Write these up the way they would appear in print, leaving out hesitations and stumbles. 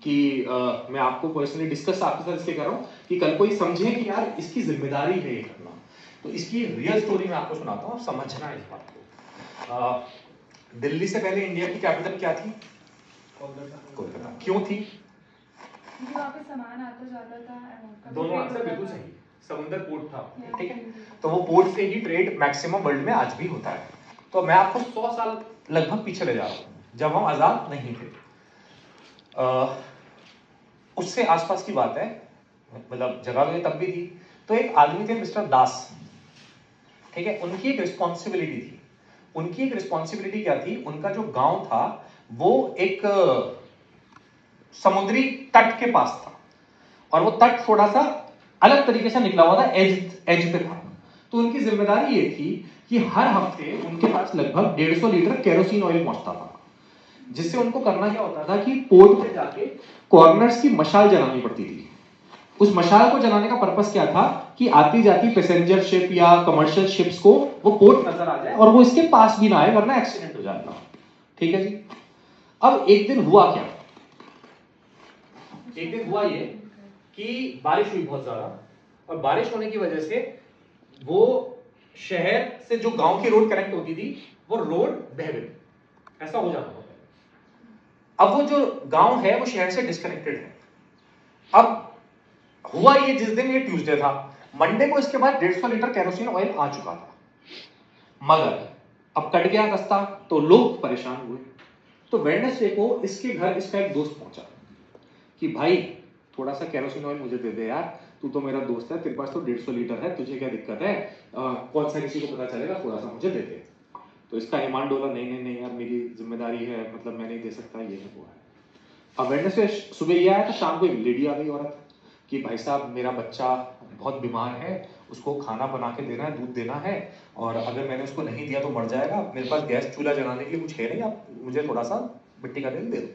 कि मैं आपको पर्सनली डिस्कस आपके साथ इसलिए कर रहा हूँ कि कल कोई समझे कि यार इसकी जिम्मेदारी है ये करना। तो इसकी रियल स्टोरी मैं आपको सुनाता हूँ, समझना इस बात को। दिल्ली से पहले इंडिया की कैपिटल क्या थी? कोलकाता। क्यों थी? वहाँ पे सामान आता जाता था। दोनों आंसर बिल्कुल सही। समुद्र पोर्ट था, ठीक है। तो वो पोर्ट से ही ट्रेड मैक्सिमम वर्ल्ड में आज भी होता है। तो मैं आपको 100 साल लगभग पीछे ले जा रहा हूँ, जब हम आजाद नहीं थे। उससे आसपास की बात है, मतलब जगह भी तब भी थी। तो एक आदमी थे मिस्टर दास, ठीक है। उनकी एक रिस्पॉन्सिबिलिटी थी। उनकी एक रिस्पॉन्सिबिलिटी क्या थी? उनका जो गांव था वो एक समुद्री तट के पास था, और वो तट थोड़ा सा अलग तरीके से निकला हुआ था, एज पे था। तो उनकी जिम्मेदारी ये थी कि हर हफ्ते उनके पास लगभग 150 लीटर केरोसिन ऑयल पहुंचता था, जिससे उनको करना क्या होता था कि पोर्ट पे जाके कॉर्नर्स की मशाल जलानी पड़ती थी। उस मशाल को जलाने का पर्पस क्या था कि आती जाती पैसेंजर शिप या कमर्शियल शिप्स को वो पोर्ट नजर आ जाए और वो इसके पास भी ना आए, वरना एक्सीडेंट हो जाएगा। ठीक है जी। अब एक दिन हुआ क्या? एक दिन हुआ ये कि बारिश हुई बहुत ज्यादा, और बारिश होने की वजह से वो शहर से जो गांव की रोड कनेक्ट होती थी वो रोड बह गई। ऐसा हो जाता था। अब वो जो गांव है वो शहर से डिस्कनेक्टेड है। अब हुआ ये, जिस दिन ये ट्यूसडे था, मंडे को इसके बाद 150 लीटर केरोसिन ऑयल आ चुका था, मगर अब कट गया रास्ता, तो लोग परेशान हुए। तो वेडनेसडे को इसके घर इसका एक दोस्त पहुंचा कि भाई थोड़ा सा केरोसिन ऑयल मुझे दे दे यार, तू तो मेरा दोस्त है, तेरे पास तो 150 लीटर है, तुझे क्या दिक्कत है, कौन सा किसी को पता चलेगा, थोड़ा सा मुझे दे दे। तो इसका ईमान डोला, नहीं नहीं नहीं यार, मेरी जिम्मेदारी है, मतलब मैं नहीं दे सकता, ये है वो है। अब वेडनेसडे सुबह ये आया, तो शाम को एक लेडी आ गई औरत कि भाई साहब मेरा बच्चा बहुत बीमार है, उसको खाना बना के देना है, दूध देना है, और अगर मैंने उसको नहीं दिया तो मर जाएगा, मेरे पास गैस चूल्हा जलाने के लिए कुछ है नहीं, आप मुझे थोड़ा सा मिट्टी का तेल दे दो।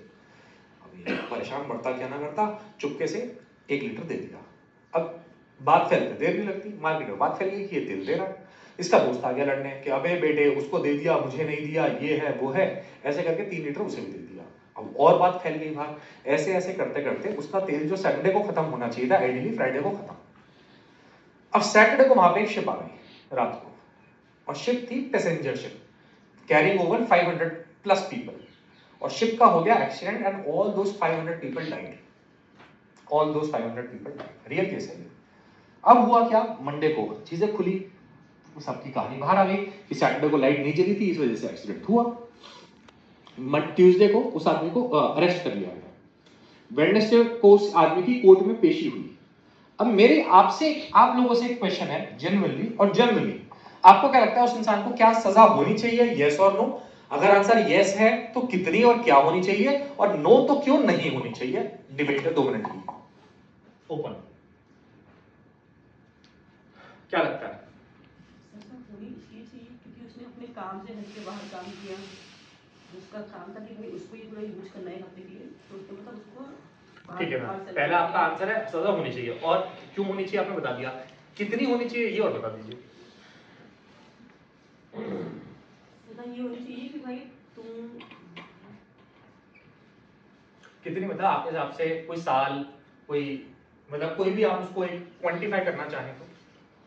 परेशान बढ़ता क्या ना करता, चुपके से 1 लीटर दे दिया। अब बात फैलते देर नहीं लगती, मार्केट में बात फैल गई कि ये तेल दे रहा है। इसका दोस्त आ गया लड़ने कि अबे बेटे उसको दे दिया, मुझे नहीं दिया, ये है वो है, ऐसे करके 3 लीटर उसे भी दे दिया। अब और बात फैल गई बाहर। ऐसे ऐसे करते करते उसका तेल जो संडे को खत्म होना चाहिए था, आइडियली फ्राइडे को खत्म। अब सैटरडे को वहां पे एक शिप आ गई रात को, और शिप थी passenger ship carrying over 500 plus people, और शिप का हो गया accident and all those 500 people died. All those 500 people died, real case है ये। अब हुआ क्या, मंडे को चीजें खुली, सबकी कहानी बाहर आ गई कि सैटरडे को लाइट नहीं जली थी, इस वजह से एक्सीडेंट हुआ। ट्यूसडे को उस आदमी को अरेस्ट कर लिया गया। वेडनेसडे को उस आदमी की कोर्ट में पेशी हुई। अब मेरे आपसे आप लोगों से एक क्वेश्चन है जेन्युइनली और जनरली, आपको क्या लगता है उस इंसान को क्या सजा होनी चाहिए, यस और नो? अगर आंसर यस है तो कितनी और क्या होनी चाहिए, और नो तो क्यों नहीं होनी चाहिए? डिबेट है 2 मिनट की, ओपन। क्या लगता है? होनी इसलिए चाहिए क्योंकि उसने अपने काम से हट के बाहर काम किया, उसका काम था कि भाई उसको ये थोड़ा यूज करना है अपने लिए, तो उसको मतलब उसको ठीक है मैम, पहला आपका आंसर है सजा होनी चाहिए, और क्यों होनी चाहिए आपने बता दिया, कितनी होनी चाहिए ये और बता दीजिए। सजा ये होनी चाहिए कि भाई तुम कितनी, मतलब आपके हिसाब से कोई साल, कोई मतलब कोई भी आप उसको एक क्वांटिफाई करना चाहें तो?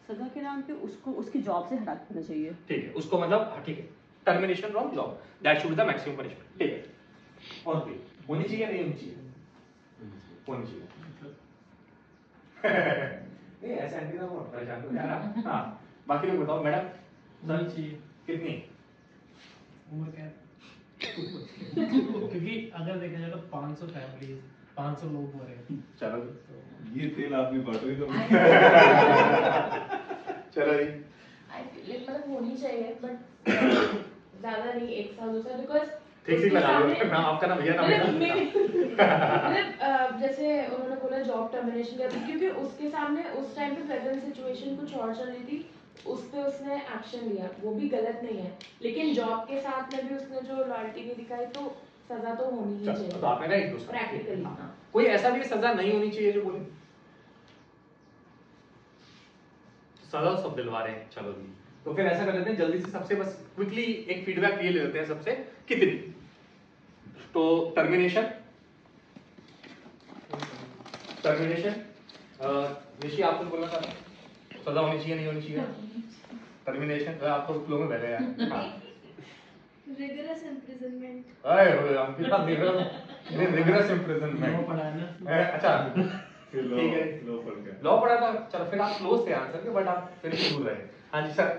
सजा के नाम पे उसको उसकी जॉब से हटा देना चाहिए। ठीक है, उसको मतलब ठीक है, termination from job, that should be the maximum punishment. ठीक है, और कोई होनी चाहिए नहीं होनी चाहिए? होनी चाहिए। नहीं ऐसा नहीं ना, वो परेशान हो जा रहा। हाँ, बाकी लोग बताओ मैडम। होनी चाहिए। कितनी उम्र क्या है? क्योंकि अगर देखा जाए तो 500 फैमिली, 500 लोग मरे। चलो ये तेल आप भी बांटोगे तो चलो जी। मतलब होनी चाहिए बट ज्यादा नहीं, 1 साल 2 साल, बिकॉज ठीक ठीक लगा लो ना, आपका नाम भैया नाम मतलब जैसे उन्होंने बोला जॉब टर्मिनेशन का, क्योंकि उसके सामने उस टाइम पे प्रेजेंट सिचुएशन कुछ और चल रही थी, उस पे उसने एक्शन लिया, वो भी गलत नहीं है, लेकिन जॉब के साथ में भी उसने जो लॉयल्टी नहीं दिखाई, तो सजा तो होनी ही चाहिए। तो आपने कहा एक दूसरा प्रैक्टिकली कोई ऐसा भी सजा नहीं होनी चाहिए जो बोले? सजा सब दिलवा रहे हैं, चलो जी। तो फिर ऐसा कर लेते हैं जल्दी से, सबसे बस क्विकली एक फीडबैक ये ले लेते हैं सबसे, कितनी? तो टर्मिनेशन टर्मिनेशन, निशी आप कुछ बोलना चाहते हैं? सजा होनी चाहिए नहीं होनी चाहिए? टर्मिनेशन आप तो फ्लो में बह गए यार। हाँ। rigorous imprisonment. अरे हम कितना रिगरस इम्प्रिजनमेंट पढ़ा है ना। अच्छा फिर लो ठीक है। लो पढ़ के लॉ पढ़ा था, चलो फिर आप क्लोज थे आंसर के, बट आप फिर भी भूल रहे हैं। हाँ जी सर।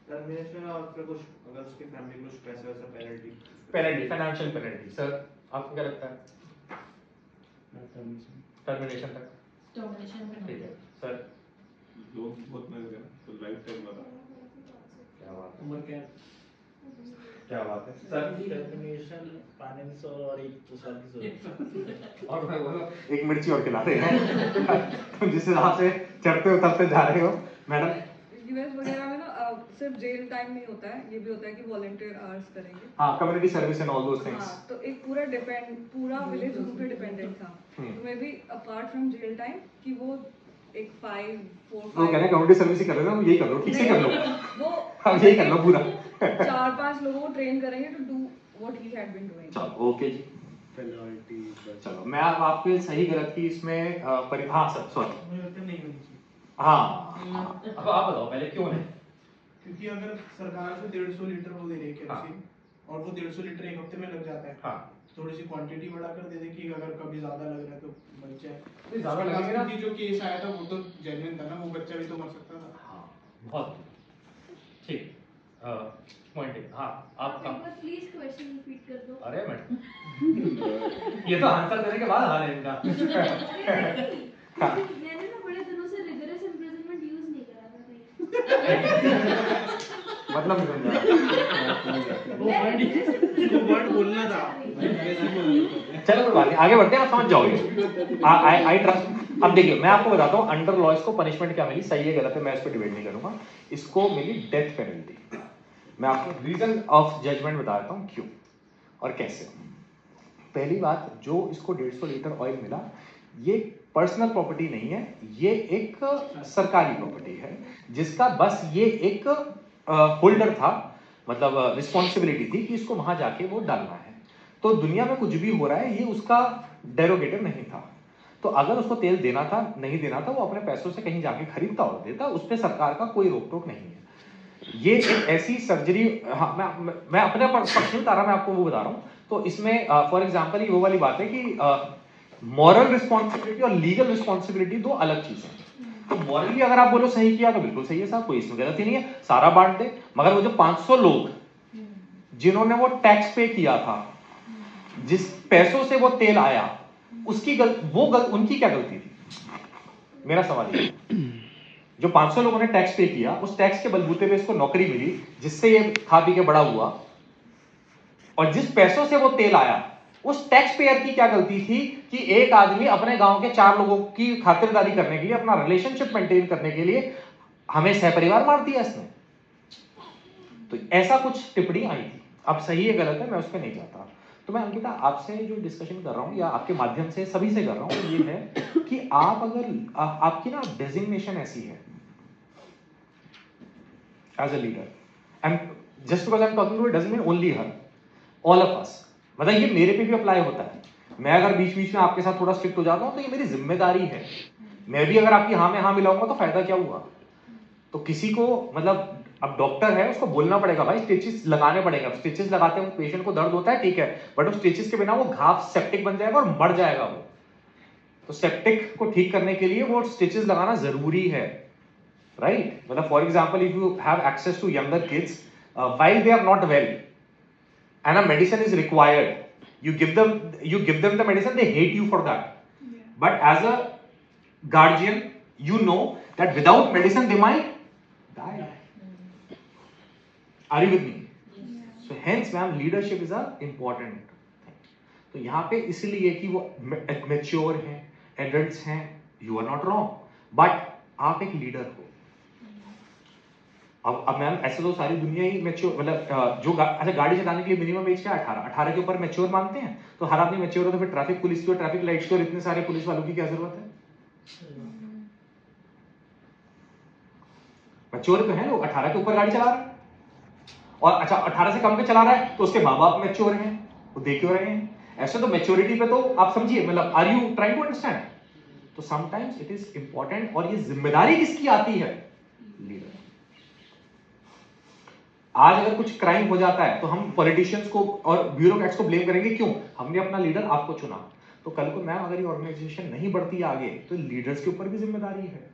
टर्मिनेशन और फिर कुछ अगर उसकी फैमिली को कुछ पैसे वैसा penalty penalty, financial penalty. Sir आपको क्या लगता है? टर्मिनेशन तक ठीक है सर। लोग बहुत मजे कर तो लाइफ टाइम बता क्या बात है, उम्र क्या क्या बात है सर। टर्मिनेशन पानी में 100 और एक तो साल की जरूरत। और मैं बोलो एक मिर्ची और खिला रहे हैं तुम जिस हिसाब से चढ़ते उतरते जा रहे हो मैडम। यूएस वगैरह में ना सिर्फ जेल टाइम नहीं होता है, ये भी होता है कि वॉलंटियर आवर्स करेंगे। हाँ, community service and all those things. हाँ, तो एक पूरा विलेज उन पे डिपेंडेंट था। तो may be apart from jail time कि वो एक 5-4 वो कह रहे हैं कम्युनिटी सर्विस ही कर रहे हो, यही कर लो, ठीक से कर लो, वो हम यही कर लो पूरा। 4-5 लोगों को ट्रेन करेंगे to do what he had been doing. चलो ओके जी। पेनल्टी चलो मैं अब आपके सही गलत की इसमें हाँ सर सॉरी मुझे लगता है नहीं होनी चाहिए। हाँ अब आप बताओ पहले क्यों नहीं? क्योंकि अगर सरकार से 150 लीटर वो दे रही है हाँ। केरोसिन और वो 150 लीटर एक हफ्ते में लग जाता है, हाँ थोड़ी सी क्वांटिटी बढ़ाकर दे दे कि अगर कभी ज्यादा लग रहा है तो बच जाए। तो ज्यादा लगेगा ना? कि जो केस आया था वो तो जेन्युइन था ना, वो बच्चा भी तो मर सकता था। हाँ बहुत ठीक पॉइंट। हाँ आप आप एक बार प्लीज क्वेश्चन रिपीट कर दो। अरे मैडम ये तो आंसर देने के बाद हाल है इनका। हाँ। मैंने ना बड़े दिनों से रिगरस इम्प्रिजनमेंट यूज नहीं करा था कहीं। मतलब नहीं समझा। वो वर्ड बोलना था। चलो कोई बात नहीं, आगे बढ़ते हैं, आप समझ जाओगे। I trust. अब देखिए मैं आपको बताता हूँ अंडर लॉ इसको पनिशमेंट क्या मिली, सही है गलत है मैं इस पर डिबेट नहीं करूंगा। इसको मिली डेथ पेनल्टी। मैं आपको रीजन ऑफ जजमेंट बता देता हूँ क्यों और कैसे। पहली बात, जो इसको 150 लीटर ऑयल मिला ये पर्सनल प्रॉपर्टी नहीं है, ये एक सरकारी प्रॉपर्टी है जिसका बस ये एक होल्डर था, मतलब रिस्पॉन्सिबिलिटी थी कि इसको वहां जाके वो डालना है। तो दुनिया में कुछ भी हो रहा है ये उसका डेरोगेटर नहीं था। तो अगर उसको तेल देना था नहीं देना था वो अपने पैसों से कहीं जाके खरीदता और देता, उस पर सरकार का कोई रोक टोक नहीं है। ये एक ऐसी सर्जरी, हाँ मैं अपने पक्ष में बता रहा, मैं आपको वो बता रहा हूँ। तो इसमें फॉर एग्जाम्पल ये वो वाली बात है कि मॉरल रिस्पॉन्सिबिलिटी और लीगल रिस्पॉन्सिबिलिटी दो अलग चीजें हैं। तो मॉरली अगर आप बोलो सही किया तो बिल्कुल सही है साहब, कोई इसमें गलत ही नहीं है, सारा बांट दे। मगर वो जो 500 लोग जिन्होंने वो टैक्स पे किया था, जिस पैसों से वो तेल आया, उसकी उनकी क्या गलती थी? मेरा सवाल ये, जो 500 लोगों ने टैक्स पे किया उस टैक्स के बलबूते पे इसको नौकरी मिली जिससे ये खा पी के बड़ा हुआ, और जिस पैसों से वो तेल आया उस टैक्स पेयर की क्या गलती थी कि एक आदमी अपने गांव के 4 लोगों की खातिरदारी करने के लिए, अपना रिलेशनशिप मेंटेन करने के लिए हमें सहपरिवार मार दिया इसने। तो ऐसा कुछ टिप्पणी आई थी। अब सही है गलत है मैं उस पर नहीं जाता। तो मैं अंकिता आपसे जो डिस्कशन कर रहा हूं या आपके माध्यम से सभी से कर रहा हूं ये है कि आप अगर आपकी ना डेजिग्नेशन ऐसी है as a leader, and just because I am talking to it doesn't mean only her, all of us. मतलब ये मेरे पे भी अप्लाई होता है। मैं अगर बीच बीच में आपके साथ थोड़ा स्ट्रिक्ट हो जाता हूं तो ये मेरी जिम्मेदारी है। मैं भी अगर आपकी हाँ में हाँ मिलाऊंगा तो फायदा क्या हुआ? तो किसी को मतलब अब डॉक्टर है उसको बोलना पड़ेगा भाई स्टिचेस लगाने पड़ेगा, स्टिचेस लगाते हैं पेशेंट को दर्द होता है ठीक है, बट उस स्टिचेस के बिना वो घाव सेप्टिक बन जाएगा और मर जाएगा वो। तो सेप्टिक को ठीक करने के लिए वो स्टिचेस लगाना जरूरी है, राइट? मतलब for example if you have access to younger kids while they are not well and a medicine is required, you give them the medicine, they hate you for that. But as a guardian you know that without medicine they might die. Are you with me? So hence ma'am leadership is a important thing. तो यहाँ पे इसलिए कि वो mature हैं, adults हैं, you are not wrong, but आप एक leader हो। अब मैम ऐसे तो सारी दुनिया ही मैच्योर, मतलब जो अच्छा गाड़ी चलाने के लिए मिनिमम एज क्या है? 18 के ऊपर मैच्योर मानते हैं। तो हर आदमी मैच्योर हो तो फिर ट्रैफिक पुलिस की और ट्रैफिक लाइट्स की और इतने सारे पुलिस वालों की क्या जरूरत है? मैच्योर तो है लोग, 18 के ऊपर गाड़ी चला रहा है और अच्छा 18 से कम पे चला रहा है तो उसके माँ बाप मैच्योर हैं, वो देख क्यों रहे हैं? ऐसे तो मैच्योरिटी पे तो आप समझिए, मतलब are you trying to understand? तो समटाइम्स इट इज इंपॉर्टेंट, और ये जिम्मेदारी किसकी आती है? लीडर। आज अगर कुछ क्राइम हो जाता है तो हम पॉलिटिशियंस को और ब्यूरोक्रेट्स को ब्लेम करेंगे, क्यों? हमने अपना लीडर आपको चुना। तो कल को मैम अगर ये ऑर्गेनाइजेशन नहीं बढ़ती आगे तो लीडर्स के ऊपर भी जिम्मेदारी है।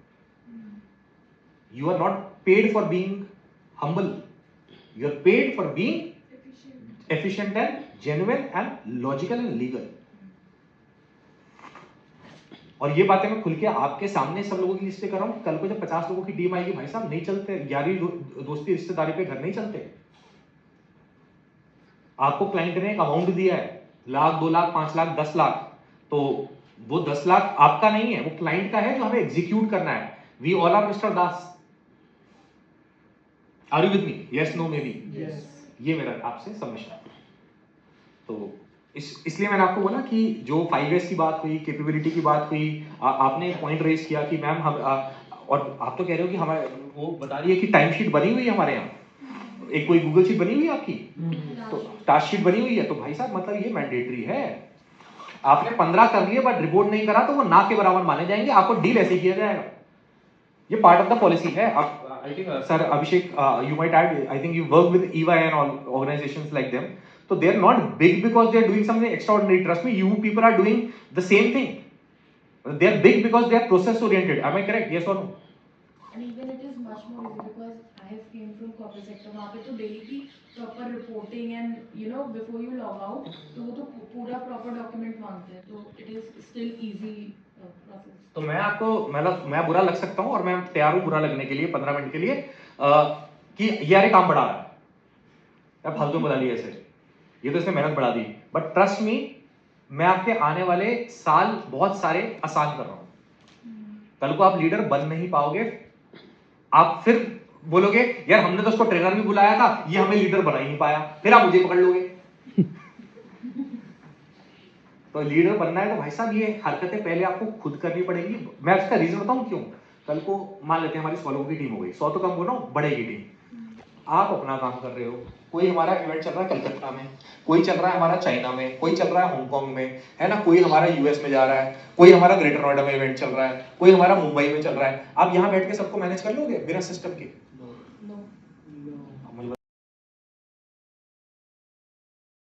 You are not paid for being humble, you are paid for being efficient and genuine and logical and legal. और ये बातें मैं खुल के आपके सामने सब लोगों की लिस्ट कर रहा हूं। कल को जब 50 लोगों की टीम आएगी, भाई साहब नहीं चलते, यारी दोस्ती रिश्तेदारी पे घर नहीं चलते। आपको क्लाइंट ने एक अमाउंट दिया है, लाख, 2 लाख, 5 लाख, 10 लाख, तो वो 10 लाख आपका नहीं है, वो क्लाइंट का है जो हमें एग्जीक्यूट करना है। We all are mister Das. Are you with me? Yes, no, may be. ये मेरा आपसे सबमिशन है। तो इसलिए मैंने आपको बोला कि जो 5S की बात हुई, कैपेबिलिटी की बात हुई, आपने एक पॉइंट रेज किया कि मैम हम और आप तो कह रहे हो कि हमारे वो बता रही है कि टाइम शीट बनी हुई है हमारे यहाँ, एक कोई गूगल शीट बनी हुई है आपकी, तो टास्क शीट बनी हुई है, तो भाई साहब मतलब ये मैंडेटरी है। आपने 15 कर लिए बट रिपोर्ट नहीं करा तो वो ना के बराबर माने जाएंगे, आपको डील ऐसे किया जाएगा। ये पार्ट ऑफ द पॉलिसी है। आप I think sir Abhishek, you might add, I think you work with EY and all organizations like them. So they are not big because they are doing something extraordinary. Trust me, you people are doing the same thing. They are big because they are process oriented. Am I correct? Yes or no? And even it is much more easy because I have came from corporate sector. वहाँ पे तो daily की proper reporting and you know before you log out तो वो तो पूरा proper document मांगते हैं, तो it is still easy process. तो मैं आपको मतलब मैं बुरा लग सकता हूँ और मैं तैयार हूँ बुरा लगने के लिए 15 मिनट के लिए कि ये यार काम बढ़ा रहा है, या फालतू बुला लिया ऐसे, ये तो इसने मेहनत बढ़ा दी। बट ट्रस्ट मी, मैं आपके आने वाले साल बहुत सारे आसान कर रहा हूं। कल को आप लीडर बन नहीं पाओगे, आप फिर बोलोगे यार हमने तो उसको ट्रेनर भी बुलाया था, ये हमें लीडर बना ही नहीं पाया, फिर आप मुझे पकड़ लोगे। तो लीडर बनना है तो भाई साहब ये हरकतें पहले आपको खुद करनी पड़ेगी। मैं इसका रीजन बताऊं क्यों। कल को मान लेते हैं हमारी 100 लोगों की टीम हो गई, 100 तो कम बोलो, बढ़ेगी टीम। आप अपना काम कर रहे हो, कोई हमारा इवेंट चल रहा है कलकत्ता में, कोई चल रहा है हमारा चाइना में, कोई चल रहा है हांगकांग में, है ना, कोई हमारा US में जा रहा है, कोई हमारा ग्रेटर नोएडा में इवेंट चल रहा है, कोई हमारा मुंबई में चल रहा है। आप यहाँ बैठ के सबको मैनेज कर लोगे बिना सिस्टम के?